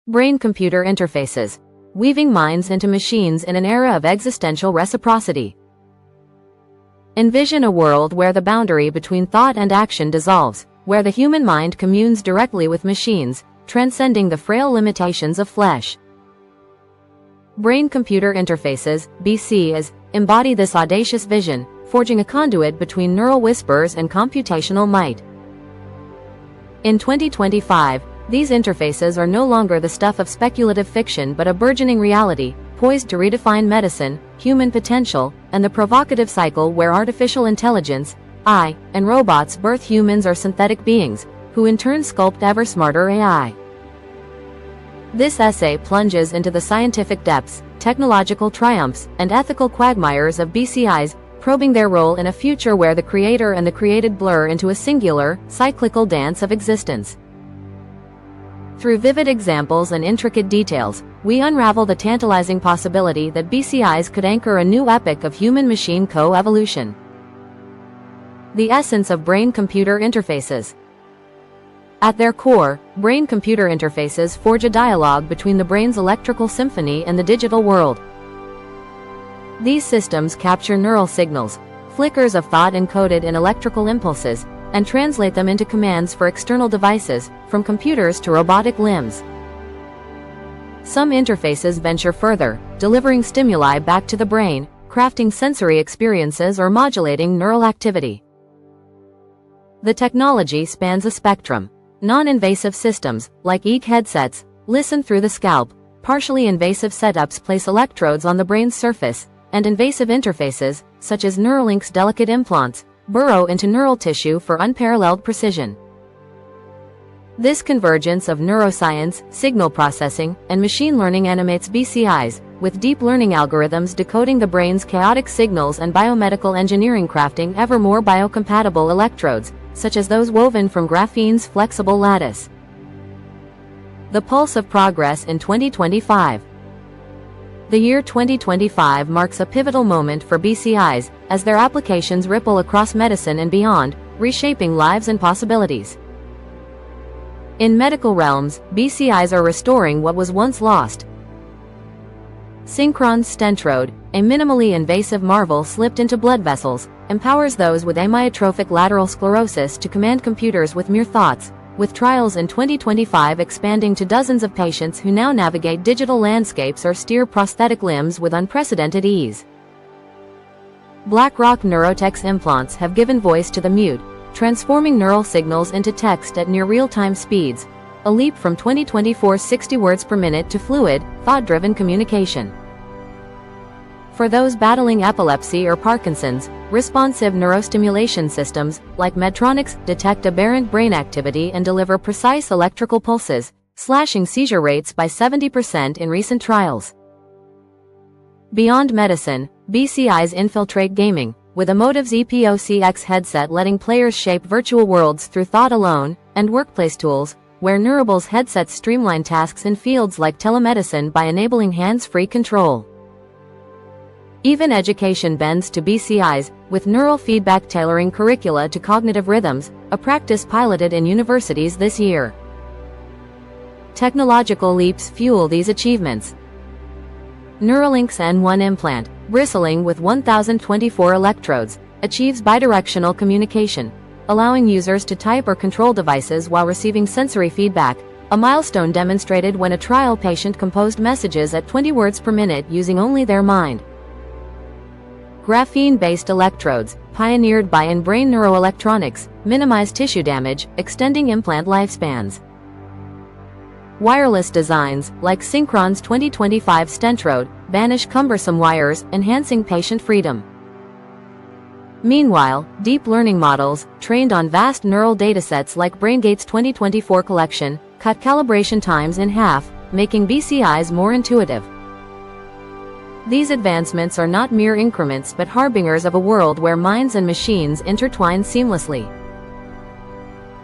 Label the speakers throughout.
Speaker 1: Brain-computer interfaces. Weaving minds into machines in an era of existential reciprocity. Envision a world where the boundary between thought and action dissolves, where the human mind communes directly with machines, transcending the frail limitations of flesh. Brain-computer interfaces, BCIs, embody this audacious vision, forging a conduit between neural whispers and computational might. In 2025, these interfaces are no longer the stuff of speculative fiction but a burgeoning reality, poised to redefine medicine, human potential, and the provocative cycle where artificial intelligence, AI, and robots birth humans or synthetic beings, who in turn sculpt ever smarter AI. This essay plunges into the scientific depths, technological triumphs, and ethical quagmires of BCIs, probing their role in a future where the creator and the created blur into a singular, cyclical dance of existence. Through vivid examples and intricate details, we unravel the tantalizing possibility that BCIs could anchor a new epoch of human-machine coevolution. The essence of brain-computer interfaces. At their core, brain-computer interfaces forge a dialogue between the brain's electrical symphony and the digital world. These systems capture neural signals, flickers of thought encoded in electrical impulses, and translate them into commands for external devices, from computers to robotic limbs. Some interfaces venture further, delivering stimuli back to the brain, crafting sensory experiences or modulating neural activity. The technology spans a spectrum. Non-invasive systems, like EEG headsets, listen through the scalp. Partially invasive setups place electrodes on the brain's surface, and invasive interfaces, such as Neuralink's delicate implants, burrow into neural tissue for unparalleled precision. This convergence of neuroscience, signal processing, and machine learning animates BCIs, with deep learning algorithms decoding the brain's chaotic signals and biomedical engineering crafting ever more biocompatible electrodes, such as those woven from graphene's flexible lattice. The pulse of progress in 2025. The year 2025 marks a pivotal moment for BCIs, as their applications ripple across medicine and beyond, reshaping lives and possibilities. In medical realms, BCIs are restoring what was once lost. Synchron's stentrode, a minimally invasive marvel slipped into blood vessels, empowers those with amyotrophic lateral sclerosis to command computers with mere thoughts, with trials in 2025 expanding to dozens of patients who now navigate digital landscapes or steer prosthetic limbs with unprecedented ease. BlackRock Neurotech's implants have given voice to the mute, transforming neural signals into text at near real-time speeds, a leap from 2024's 60 words per minute to fluid, thought-driven communication. For those battling epilepsy or Parkinson's, responsive neurostimulation systems, like Medtronic's, detect aberrant brain activity and deliver precise electrical pulses, slashing seizure rates by 70% in recent trials. Beyond medicine, BCIs infiltrate gaming, with Emotive's EPOCX headset letting players shape virtual worlds through thought alone, and workplace tools, where Neurable's headsets streamline tasks in fields like telemedicine by enabling hands-free control. Even education bends to BCIs, with neural feedback tailoring curricula to cognitive rhythms, a practice piloted in universities this year. Technological leaps fuel these achievements. Neuralink's N1 implant, bristling with 1,024 electrodes, achieves bidirectional communication, allowing users to type or control devices while receiving sensory feedback, a milestone demonstrated when a trial patient composed messages at 20 words per minute using only their mind. Graphene-based electrodes, pioneered by in-brain neuroelectronics, minimize tissue damage, extending implant lifespans. Wireless designs, like Synchron's 2025 stentrode, banish cumbersome wires, enhancing patient freedom. Meanwhile, deep learning models, trained on vast neural datasets like BrainGate's 2024 collection, cut calibration times in half, making BCIs more intuitive. These advancements are not mere increments but harbingers of a world where minds and machines intertwine seamlessly.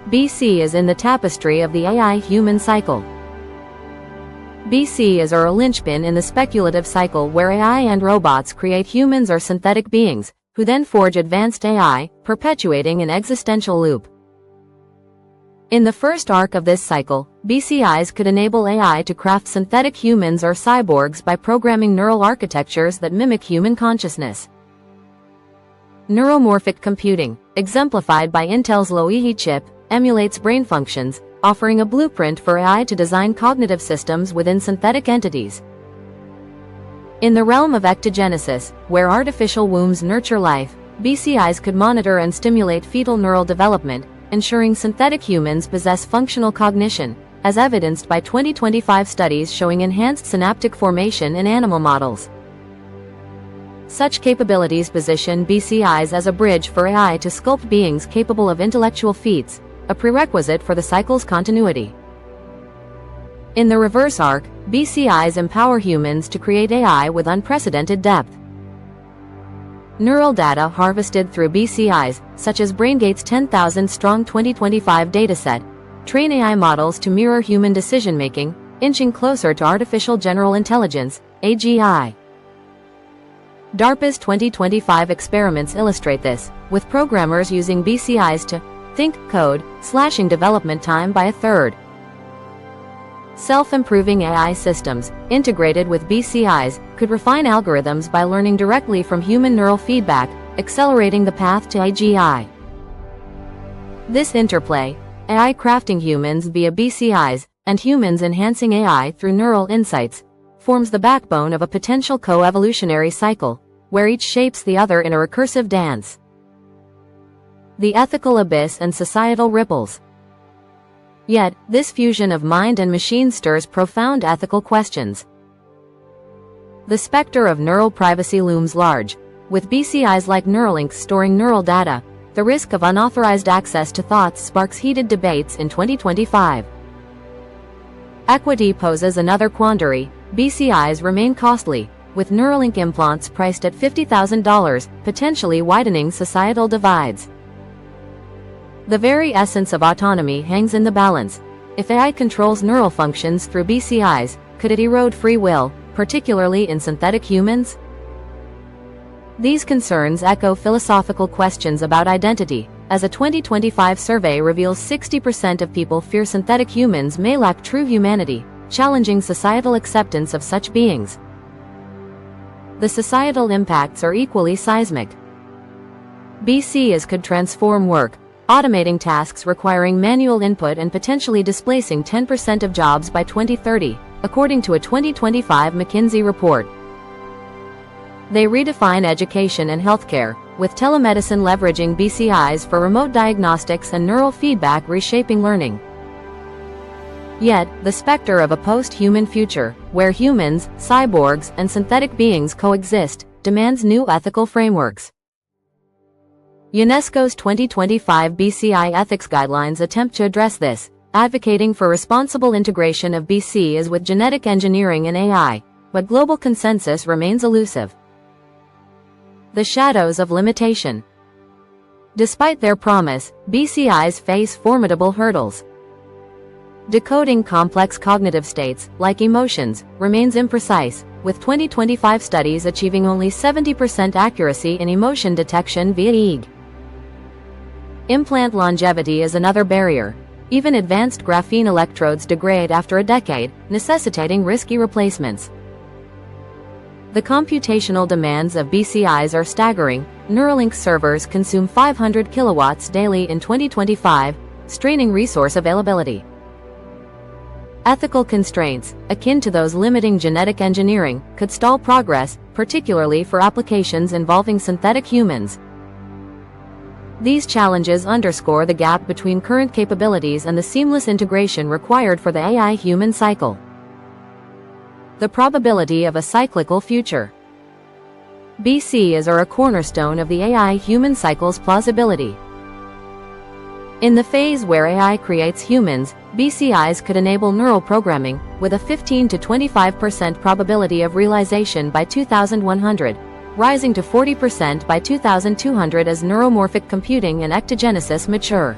Speaker 1: BC is in the tapestry of the AI-human cycle. BCIs are a linchpin in the speculative cycle where AI and robots create humans or synthetic beings, who then forge advanced AI, perpetuating an existential loop. In the first arc of this cycle, BCIs could enable AI to craft synthetic humans or cyborgs by programming neural architectures that mimic human consciousness. Neuromorphic computing, exemplified by Intel's Loihi chip, emulates brain functions, offering a blueprint for AI to design cognitive systems within synthetic entities. In the realm of ectogenesis, where artificial wombs nurture life, BCIs could monitor and stimulate fetal neural development, ensuring synthetic humans possess functional cognition, as evidenced by 2025 studies showing enhanced synaptic formation in animal models. Such capabilities position BCIs as a bridge for AI to sculpt beings capable of intellectual feats, a prerequisite for the cycle's continuity. In the reverse arc, BCIs empower humans to create AI with unprecedented depth. Neural data harvested through BCIs, such as BrainGate's 10,000-strong 2025 dataset, train AI models to mirror human decision-making, inching closer to artificial general intelligence, AGI. DARPA's 2025 experiments illustrate this, with programmers using BCIs to think code, slashing development time by a third. Self-improving AI systems, integrated with BCIs, could refine algorithms by learning directly from human neural feedback, accelerating the path to AGI. This interplay, AI crafting humans via BCIs, and humans enhancing AI through neural insights, forms the backbone of a potential coevolutionary cycle, where each shapes the other in a recursive dance. The ethical abyss and societal ripples. Yet, this fusion of mind and machine stirs profound ethical questions. The specter of neural privacy looms large. With BCIs like Neuralinks storing neural data, the risk of unauthorized access to thoughts sparks heated debates in 2025. Equity poses another quandary. BCIs remain costly, with Neuralink implants priced at $50,000, potentially widening societal divides. The very essence of autonomy hangs in the balance. If AI controls neural functions through BCIs, could it erode free will, particularly in synthetic humans? These concerns echo philosophical questions about identity, as a 2025 survey reveals 60% of people fear synthetic humans may lack true humanity, challenging societal acceptance of such beings. The societal impacts are equally seismic. BCIs could transform work, automating tasks requiring manual input and potentially displacing 10% of jobs by 2030, according to a 2025 McKinsey report. They redefine education and healthcare, with telemedicine leveraging BCIs for remote diagnostics and neural feedback reshaping learning. Yet, the specter of a post-human future, where humans, cyborgs, and synthetic beings coexist, demands new ethical frameworks. UNESCO's 2025 BCI ethics guidelines attempt to address this, advocating for responsible integration of BCIs with genetic engineering and AI, but global consensus remains elusive. The shadows of limitation. Despite their promise, BCIs face formidable hurdles. Decoding complex cognitive states, like emotions, remains imprecise, with 2025 studies achieving only 70% accuracy in emotion detection via EEG. Implant longevity is another barrier. Even advanced graphene electrodes degrade after a decade, necessitating risky replacements. The computational demands of BCIs are staggering. Neuralink servers consume 500 kilowatts daily in 2025, straining resource availability. Ethical constraints, akin to those limiting genetic engineering, could stall progress, particularly for applications involving synthetic humans. These challenges underscore the gap between current capabilities and the seamless integration required for the AI-human cycle. The probability of a cyclical future. BCIs are a cornerstone of the AI-human cycle's plausibility. In the phase where AI creates humans, BCIs could enable neural programming, with a 15 to 25% probability of realization by 2100. Rising to 40% by 2200 as neuromorphic computing and ectogenesis mature.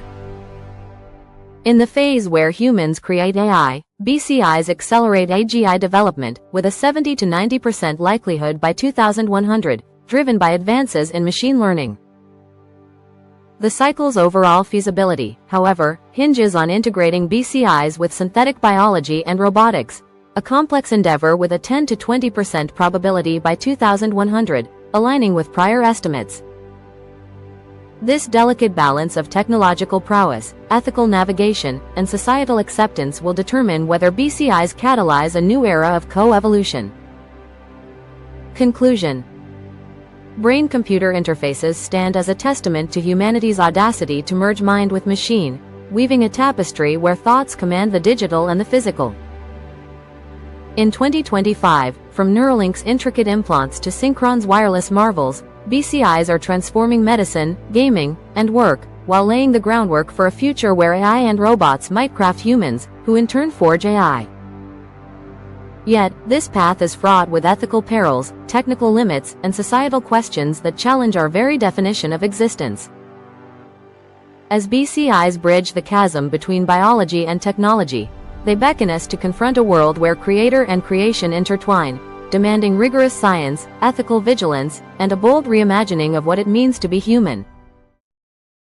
Speaker 1: In the phase where humans create AI, BCIs accelerate AGI development, with a 70 to 90% likelihood by 2100, driven by advances in machine learning. The cycle's overall feasibility, however, hinges on integrating BCIs with synthetic biology and robotics, a complex endeavor with a 10 to 20% probability by 2100, aligning with prior estimates. This delicate balance of technological prowess, ethical navigation, and societal acceptance will determine whether BCIs catalyze a new era of coevolution. Conclusion. Brain-computer interfaces stand as a testament to humanity's audacity to merge mind with machine, weaving a tapestry where thoughts command the digital and the physical. In 2025, from Neuralink's intricate implants to Synchron's wireless marvels, BCIs are transforming medicine, gaming, and work, while laying the groundwork for a future where AI and robots might craft humans, who in turn forge AI. Yet, this path is fraught with ethical perils, technical limits, and societal questions that challenge our very definition of existence. As BCIs bridge the chasm between biology and technology, they beckon us to confront a world where creator and creation intertwine, demanding rigorous science, ethical vigilance, and a bold reimagining of what it means to be human.